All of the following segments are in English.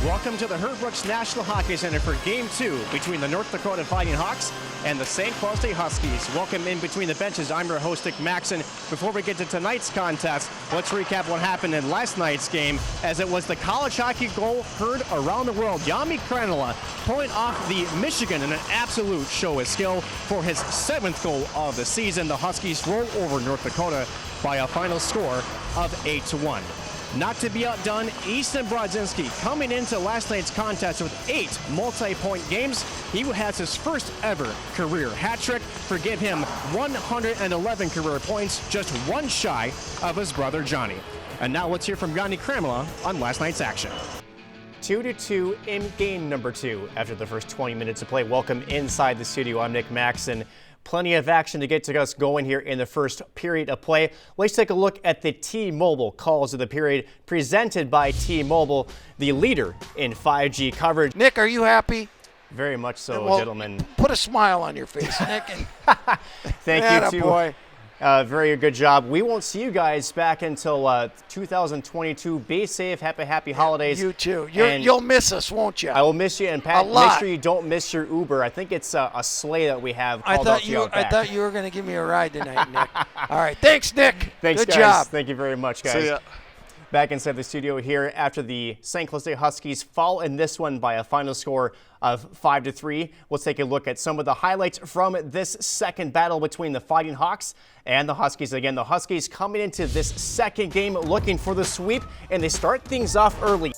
Welcome to the Herb Brooks National Hockey Center for Game 2 between the North Dakota Fighting Hawks and the St. Cloud State Huskies. Welcome in between the benches. I'm your host, Maxson. Before we get to tonight's contest, let's recap what happened in last night's game, as it was the college hockey goal heard around the world. Jami Krannila pulling off the Michigan in an absolute show of skill for his 7th goal of the season. The Huskies roll over North Dakota by a final score of 8-1. Not to be outdone, Easton Brodzinski coming into last night's contest with 8 multi-point games. He has his first ever career hat trick for give him 111 career points, just one shy of his brother Johnny. And now let's hear from Jami Krannila on last night's action. 2-2 in game number 2 after the first 20 minutes of play. Welcome inside the studio. I'm Nick Maxson. Plenty of action to get us going here in the first period of play. Let's take a look at the T-Mobile calls of the period presented by T-Mobile, the leader in 5G coverage. Nick, are you happy? Very much so, well, gentlemen. Put a smile on your face, Nick. Thank you, boy. Very good job. We won't see you guys back until 2022. Be safe. Happy holidays. You too. You'll miss us, won't you? I will miss you. And Pat, make sure you don't miss your Uber. I think it's a sleigh that we have called out to you out back. I thought you were going to give me a ride tonight, Nick. All right. Thanks, Nick. Thanks, good guys. job. Thank you very much, guys. See ya. Back inside the studio here after the St. Cloud State Huskies fall in this one by a final score of 5-3. We'll take a look at some of the highlights from this second battle between the Fighting Hawks and the Huskies. Again, the Huskies coming into this second game looking for the sweep, and they start things off early.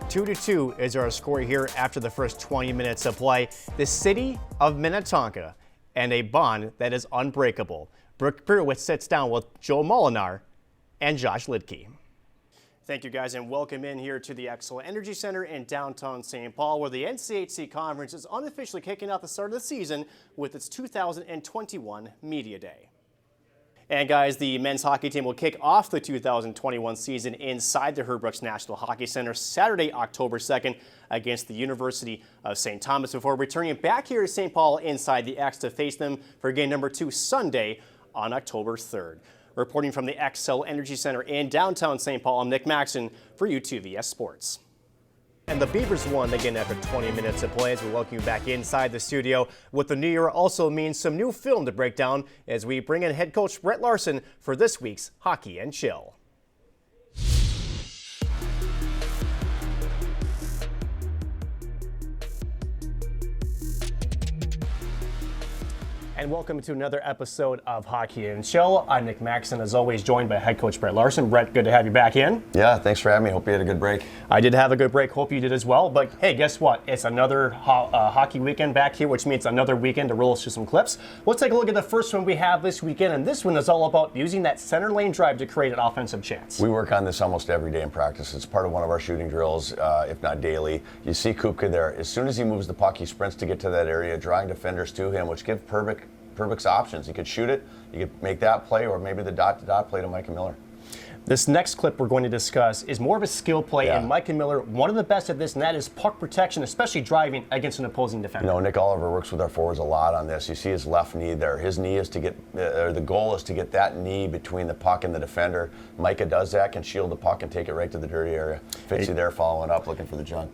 2-2 is our score here after the first 20 minutes of play. The city of Minnetonka and a bond that is unbreakable. Brooke Pirowitz sits down with Joe Molinar and Josh Lidke. Thank you, guys, and welcome in here to the Maxson Energy Center in downtown St. Paul, where the NCHC Conference is unofficially kicking off the start of the season with its 2021 Media Day. And guys, the men's hockey team will kick off the 2021 season inside the Herb Brooks National Hockey Center Saturday, October 2nd against the University of St. Thomas before returning back here to St. Paul inside the X to face them for game number 2 Sunday on October 3rd. Reporting from the Maxson Energy Center in downtown St. Paul, I'm Nick Maxson for UTVS Sports. And the Beavers won again after 20 minutes of play as we welcome you back inside the studio. What the new year also means some new film to break down as we bring in head coach Brett Larson for this week's Hockey and Chill. And welcome to another episode of Hockey and Chill. I'm Nick Maxson, as always, joined by head coach Brett Larson. Brett, good to have you back in. Yeah, thanks for having me. Hope you had a good break. I did have a good break. Hope you did as well. But hey, guess what? It's another hockey weekend back here, which means another weekend to roll us through some clips. Let's take a look at the first one we have this weekend. And this one is all about using that center lane drive to create an offensive chance. We work on this almost every day in practice. It's part of one of our shooting drills, if not daily. You see Kupka there. As soon as he moves the puck, he sprints to get to that area, drawing defenders to him, which give Pervik's options. He could shoot it, you could make that play, or maybe the dot-to-dot play to Micah Miller. This next clip we're going to discuss is more of a skill play, and Micah Miller, one of the best at this, and that is puck protection, especially driving against an opposing defender. You know, Nick Oliver works with our forwards a lot on this. You see his left knee there. His knee is to get, or the goal is to get that knee between the puck and the defender. Micah does that, can shield the puck and take it right to the dirty area. Fitzy there following up, looking for the junk.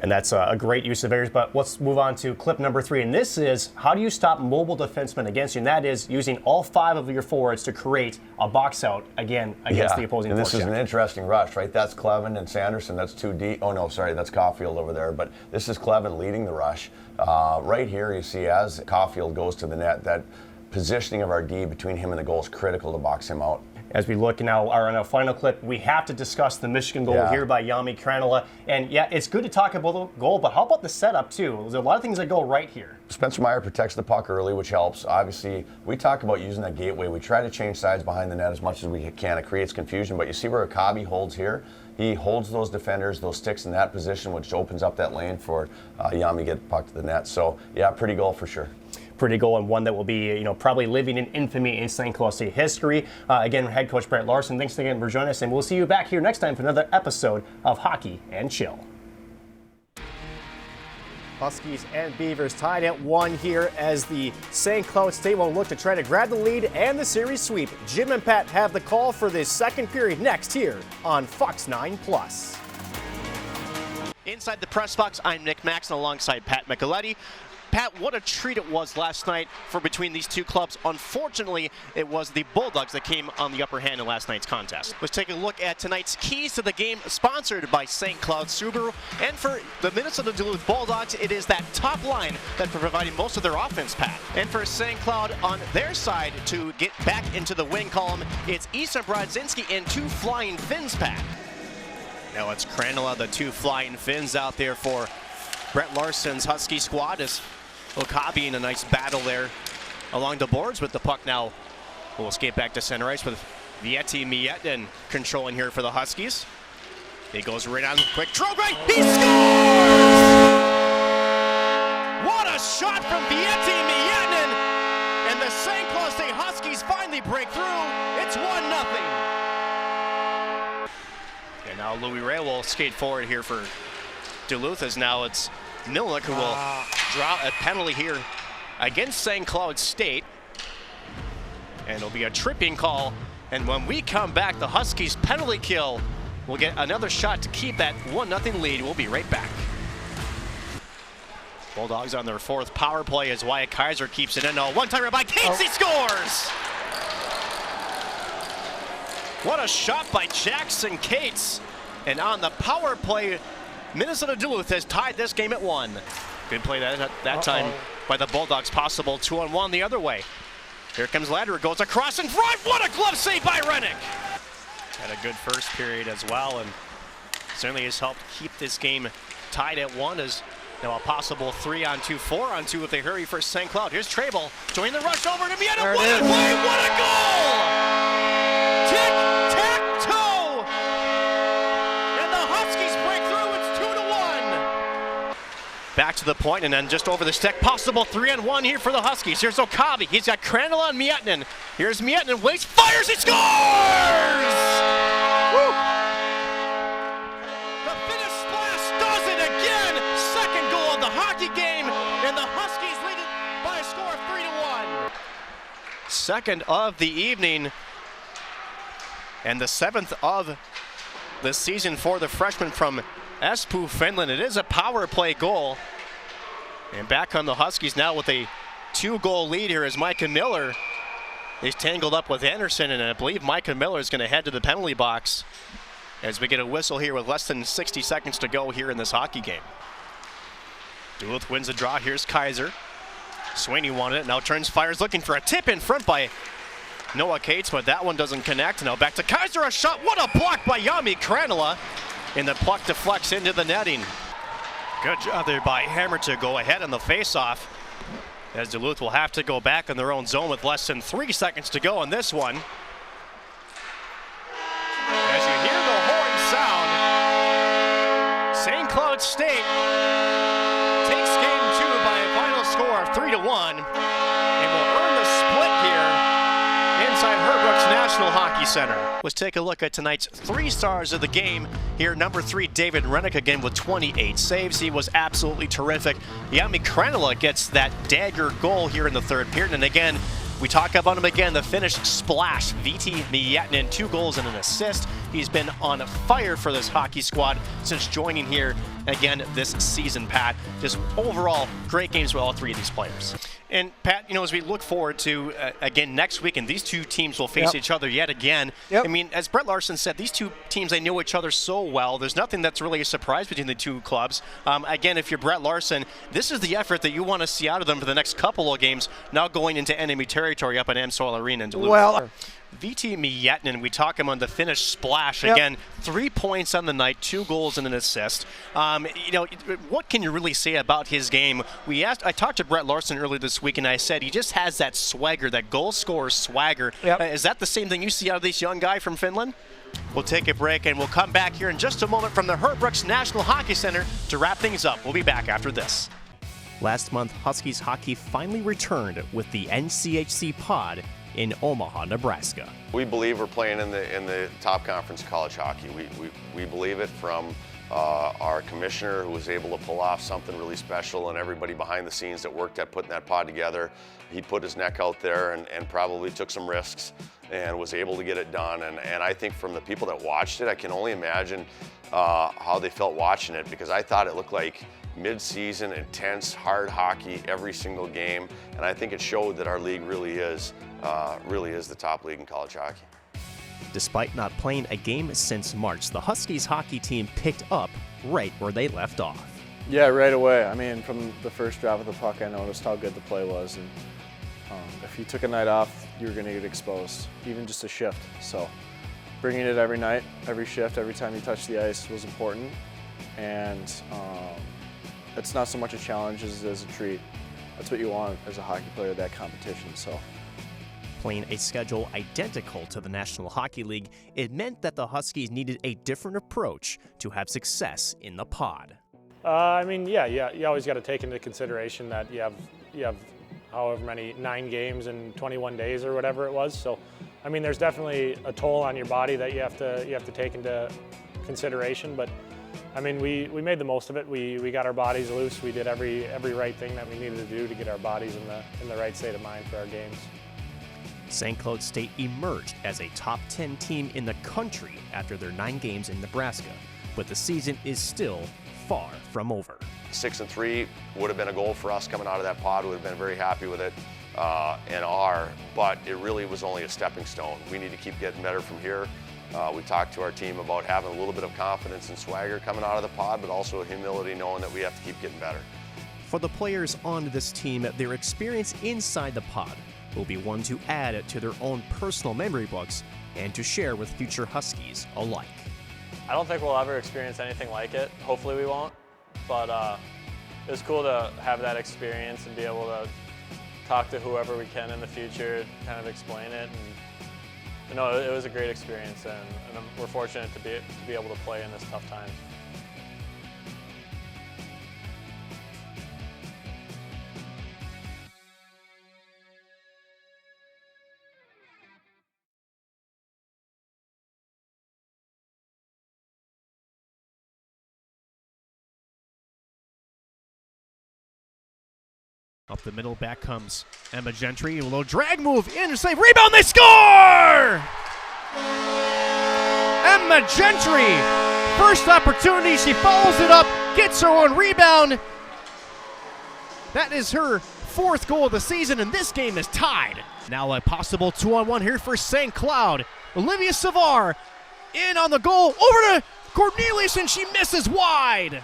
And that's a great use of areas, but let's move on to clip number 3, and this is how do you stop mobile defensemen against you, and that is using all 5 of your forwards to create a box out, again, against the opposing and forward. This is an interesting rush, right? That's Clevin and Sanderson. That's 2 deep. Oh, no, sorry, that's Caulfield over there. But this is Clevin leading the rush. Right here, you see as Caulfield goes to the net, that positioning of our D between him and the goal is critical to box him out. As we look now, on our final clip, we have to discuss the Michigan goal here by Jami Krannila. And yeah, it's good to talk about the goal, but how about the setup too? There's a lot of things that go right here. Spencer Meyer protects the puck early, which helps. Obviously, we talk about using that gateway. We try to change sides behind the net as much as we can. It creates confusion, but you see where Akabi holds here? He holds those defenders, those sticks in that position, which opens up that lane for Jami to get the puck to the net. So, yeah, pretty goal for sure. Pretty goal, and one that will be, probably living in infamy in St. Cloud State history. Again, head coach Brett Larson, thanks again for joining us, and we'll see you back here next time for another episode of Hockey and Chill. Huskies and Beavers tied at 1 here as the St. Cloud State will look to try to grab the lead and the series sweep. Jim and Pat have the call for this second period next here on Fox 9 Plus. Inside the press box, I'm Nick Maxson alongside Pat Micheletti. Pat, what a treat it was last night for between these two clubs. Unfortunately, it was the Bulldogs that came on the upper hand in last night's contest. Let's take a look at tonight's keys to the game, sponsored by St. Cloud Subaru. And for the Minnesota Duluth Bulldogs, it is that top line that's providing most of their offense, Pat. And for St. Cloud on their side to get back into the wing column, it's Isa Brodzinski and two flying Finns, Pat. Now it's Krannila, the two flying Finns out there for Brett Larsson's Husky squad. As Okabe in a nice battle there along the boards with the puck now. We'll skate back to center ice with Vieti Miettinen controlling here for the Huskies. He goes right on, quick draw, right, he scores! What a shot from Vieti Miettinen! And the St. Cloud State Huskies finally break through. It's 1-0. And now Louis Ray will skate forward here for Duluth, as now it's Milnick who will draw a penalty here against St. Cloud State. And it'll be a tripping call. And when we come back, the Huskies penalty kill will get another shot to keep that 1-0 lead. We'll be right back. Bulldogs on their fourth power play as Wyatt Kaiser keeps it in. Oh, one-timer by Cates, he scores! What a shot by Jackson Cates. And on the power play, Minnesota Duluth has tied this game at 1. Good play that time by the Bulldogs. Possible 2-on-1 the other way. Here comes Lederer, goes across in front. What a glove save by Rennick! Had a good first period as well, and certainly has helped keep this game tied at 1. As now a possible 3-on-2, 4-on-2 if they hurry for St. Cloud. Here's Trabel joining the rush over to Mietta. What a play! What a goal! Tic-tac-toe! Back to the point, and then just over the stick. Possible 3-on-1 here for the Huskies. Here's Okabe. He's got Krannila and Miettinen. Here's Miettinen, waits, fires, he scores! Woo! The finish splash does it again. Second goal of the hockey game, and the Huskies lead it by a score of 3-1. Second of the evening, and the 7th of the season for the freshman from Espoo, Finland. It is a power play goal. And back on the Huskies now with a 2-goal lead here as Micah Miller is tangled up with Anderson, and I believe Micah Miller is going to head to the penalty box as we get a whistle here with less than 60 seconds to go here in this hockey game. Duluth wins the draw. Here's Kaiser. Sweeney wanted it, now turns, fires, looking for a tip in front by Noah Cates, but that one doesn't connect. Now back to Kaiser, a shot. What a block by Jami Krannila. And the puck deflects into the netting. Good job there by Hammer to go ahead on the faceoff, as Duluth will have to go back in their own zone with less than 3 seconds to go on this one. As you hear the horn sound, St. Cloud State takes game 2 by a final score of 3-1 and will earn the split here inside Herbrook's National Hockey Center. Let's take a look at tonight's 3 stars of the game. Here, number 3, David Rennick again with 28 saves. He was absolutely terrific. Jami Krannila gets that dagger goal here in the 3rd period. And again, we talk about him again, the Finnish splash. Vieti Miettinen, 2 goals and an assist. He's been on fire for this hockey squad since joining here again this season, Pat. Just overall, great games with all 3 of these players. And Pat, you know, as we look forward to, again, next weekend, these 2 teams will face each other yet again. I mean, as Brett Larsson said, these 2 teams, they know each other so well. There's nothing that's really a surprise between the 2 clubs. Again, if you're Brett Larsson, this is the effort that you want to see out of them for the next couple of games, now going into enemy territory up at Amsoil Arena in Duluth. Well, Vieti Miettinen, we talk him on the Finnish splash. Again, 3 points on the night, 2 goals and an assist. You know, what can you really say about his game? I talked to Brett Larsson earlier this week, and I said he just has that swagger, that goal scorer swagger. Is that the same thing you see out of this young guy from Finland? We'll take a break, and we'll come back here in just a moment from the Herbrook's National Hockey Center to wrap things up. We'll be back after this. Last month, Huskies hockey finally returned with the NCHC pod in Omaha, Nebraska. We believe we're playing in the top conference of college hockey. We believe it from our commissioner, who was able to pull off something really special, and everybody behind the scenes that worked at putting that pod together. He put his neck out there and probably took some risks. and was able to get it done. And I think from the people that watched it, I can only imagine how they felt watching it, because I thought it looked like mid-season, intense, hard hockey every single game. And I think it showed that our league really is the top league in college hockey. Despite not playing a game since March, the Huskies hockey team picked up right where they left off. Yeah, right away. I mean, from the first drop of the puck, I noticed how good the play was. And if you took a night off, you were going to get exposed, even just a shift. So bringing it every night, every shift, every time you touch the ice was important. And it's not so much a challenge as it is a treat. That's what you want as a hockey player, that competition. So, playing a schedule identical to the National Hockey League, it meant that the Huskies needed a different approach to have success in the pod. I mean, yeah, you always got to take into consideration that you have however many 9 games in 21 days or whatever it was. So, I mean, there's definitely a toll on your body that you have to take into consideration. But I mean, we made the most of it. We got our bodies loose. We did every right thing that we needed to do to get our bodies in the right state of mind for our games. St. Cloud State emerged as a top 10 team in the country after their 9 games in Nebraska, but the season is still far from over. 6-3 would have been a goal for us coming out of that pod. We would have been very happy with it, but it really was only a stepping stone. We need to keep getting better from here. We talked to our team about having a little bit of confidence and swagger coming out of the pod, but also humility, knowing that we have to keep getting better. For the players on this team, their experience inside the pod will be one to add to their own personal memory books and to share with future Huskies alike. I don't think we'll ever experience anything like it. Hopefully we won't. But it was cool to have that experience and be able to talk to whoever we can in the future, kind of explain it. And no, it was a great experience, and we're fortunate to be able to play in this tough time. Up the middle, back comes Emma Gentry. A little drag move, in, save, rebound, they score! Emma Gentry, first opportunity, she follows it up, gets her own rebound. That is her 4th goal of the season, and this game is tied. Now a possible 2-on-1 here for St. Cloud. Olivia Savar in on the goal, over to Cornelius, and she misses wide.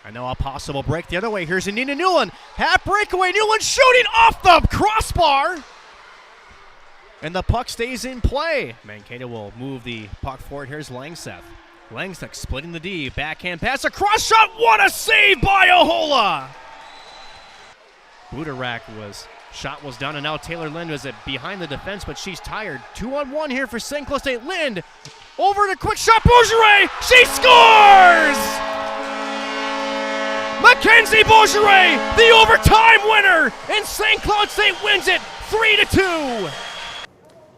And now a possible break the other way. Here's Anina Newland. Half breakaway. Newland shooting off the crossbar. And the puck stays in play. Mankato will move the puck forward. Here's Langseth. Langseth splitting the D. Backhand pass. A cross shot. What a save by Ahola. Budarak shot was down, and now Taylor Lind was behind the defense, but she's tired. 2-on-1 here for St. Cloud State. Lind over to quick shot. Bourgeois. She scores! Mackenzie Bourgeois, the overtime winner, and St. Cloud State wins it 3-2.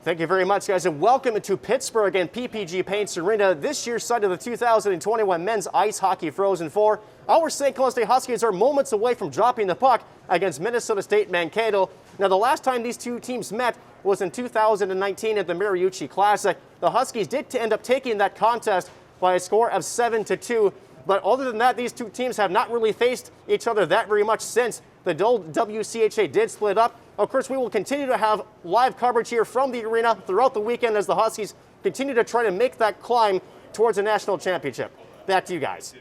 Thank you very much, guys, and welcome to Pittsburgh and PPG Paints Arena, this year's site of the 2021 Men's Ice Hockey Frozen Four. Our St. Cloud State Huskies are moments away from dropping the puck against Minnesota State Mankato. Now, the last time these two teams met was in 2019 at the Mariucci Classic. The Huskies did end up taking that contest by a score of 7-2. But other than that, these two teams have not really faced each other that very much since the WCHA did split up. Of course, we will continue to have live coverage here from the arena throughout the weekend as the Huskies continue to try to make that climb towards a national championship. Back to you guys.